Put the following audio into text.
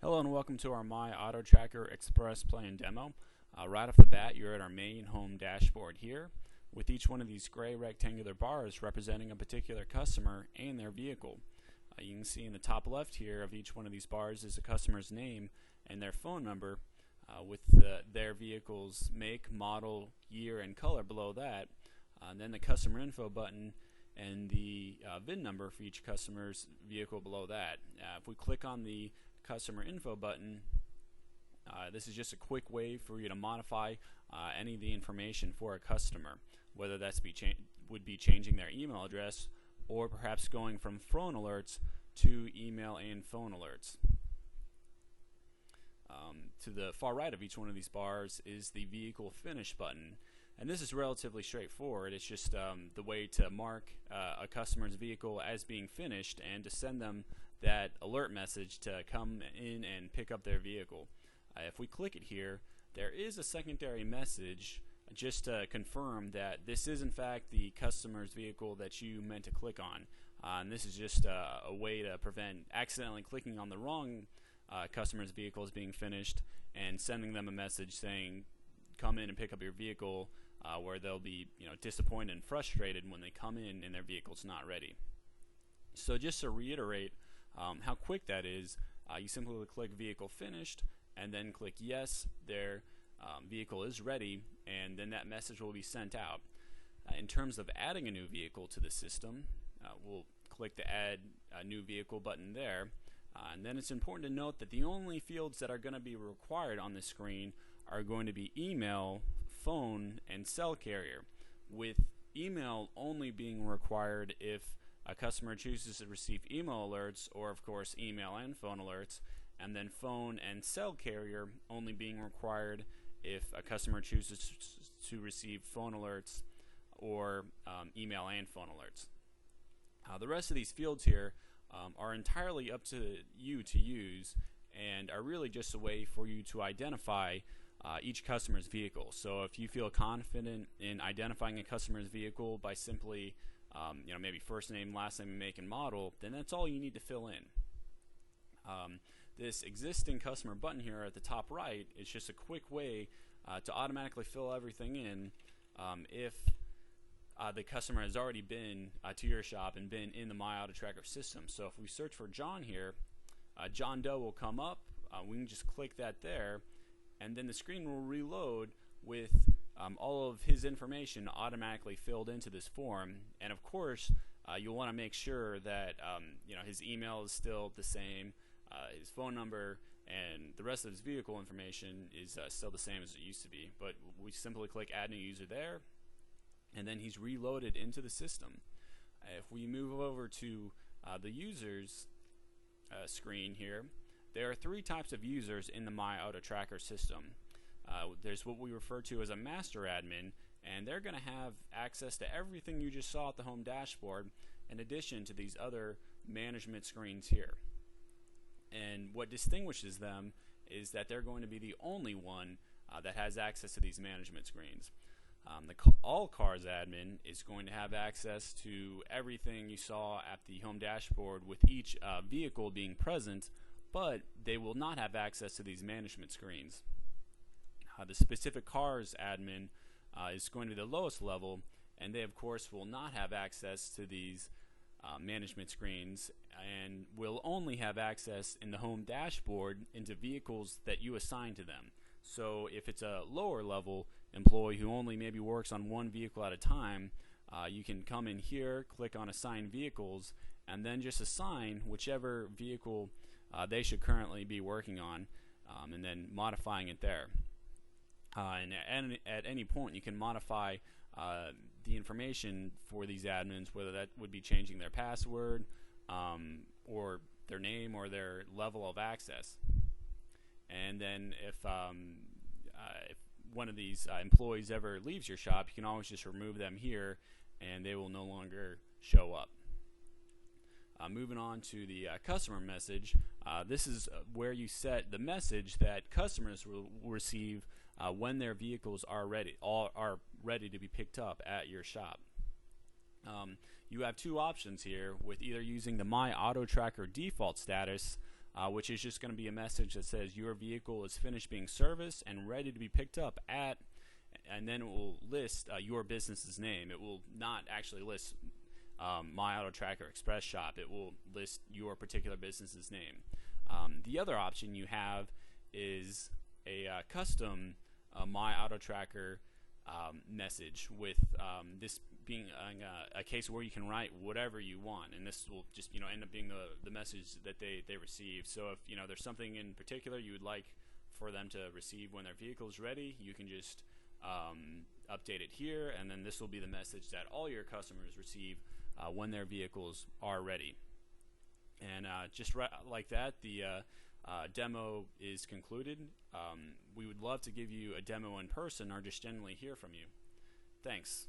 Hello and welcome to our My Auto Tracker Express Plan demo. Right off the bat, you're at our main home dashboard here, with each one of these gray rectangular bars representing a particular customer and their vehicle. You can see in the top left here of each one of these bars is a customer's name and their phone number, with their vehicle's make, model, year, and color below that. And then the customer info button and the VIN number for each customer's vehicle below that. If we click on the customer info button, this is just a quick way for you to modify any of the information for a customer, whether that's would be changing their email address or perhaps going from phone alerts to email and phone alerts. To the far right of each one of these bars is the vehicle finish button, and this is relatively straightforward. It's just the way to mark a customer's vehicle as being finished and to send them that alert message to come in and pick up their vehicle. If we click it here, there is a secondary message just to confirm that this is in fact the customer's vehicle that you meant to click on. And this is just a way to prevent accidentally clicking on the wrong customer's vehicle as being finished and sending them a message saying come in and pick up your vehicle, where they'll be disappointed and frustrated when they come in and their vehicle's not ready. So just to reiterate how quick that is, you simply click vehicle finished and then click yes, their vehicle is ready, and then that message will be sent out. In terms of adding a new vehicle to the system, we'll click the add a new vehicle button there, and then it's important to note that the only fields that are going to be required on the screen are going to be email, phone, and cell carrier, with email only being required if a customer chooses to receive email alerts, or of course email and phone alerts, and then phone and cell carrier only being required if a customer chooses to receive phone alerts or email and phone alerts. The rest of these fields here are entirely up to you to use and are really just a way for you to identify each customer's vehicle. So if you feel confident in identifying a customer's vehicle by simply maybe first name, last name, make, and model, then that's all you need to fill in. This existing customer button here at the top right is just a quick way to automatically fill everything in if the customer has already been to your shop and been in the My Auto Tracker system. So if we search for John here, John Doe will come up. We can just click that there, and then the screen will reload with all of his information automatically filled into this form. And of course, you'll want to make sure that his email is still the same, his phone number, and the rest of his vehicle information is still the same as it used to be. But we simply click add new user there, and then he's reloaded into the system. If we move over to the users screen here, there are three types of users in the My Auto Tracker system. There's what we refer to as a master admin, and they're going to have access to everything you just saw at the home dashboard in addition to these other management screens here. And what distinguishes them is that they're going to be the only one that has access to these management screens. The All Cars admin is going to have access to everything you saw at the home dashboard with each vehicle being present, but they will not have access to these management screens. The Specific Cars admin is going to be the lowest level, and they of course will not have access to these management screens and will only have access in the home dashboard into vehicles that you assign to them. So if it's a lower level employee who only maybe works on one vehicle at a time, you can come in here, click on assign vehicles, and then just assign whichever vehicle they should currently be working on, and then modifying it there. And at any point you can modify the information for these admins, whether that would be changing their password or their name or their level of access. And then if one of these employees ever leaves your shop, you can always just remove them here and they will no longer show up. Moving on to the customer message, this is where you set the message that customers will receive when their vehicles are ready to be picked up at your shop. You have two options here, with either using the My Auto Tracker default status which is just going to be a message that says your vehicle is finished being serviced and ready to be picked up at, and then it will list your business's name. It will not actually list My Auto Tracker Express Shop. It will list your particular business's name. The other option you have is a custom My Auto Tracker message, with this being a case where you can write whatever you want, and this will just end up being the message that they receive. So if there's something in particular you would like for them to receive when their vehicle is ready, you can just update it here, and then this will be the message that all your customers receive when their vehicles are ready. And just like that, the demo is concluded. We would love to give you a demo in person or just generally hear from you. Thanks.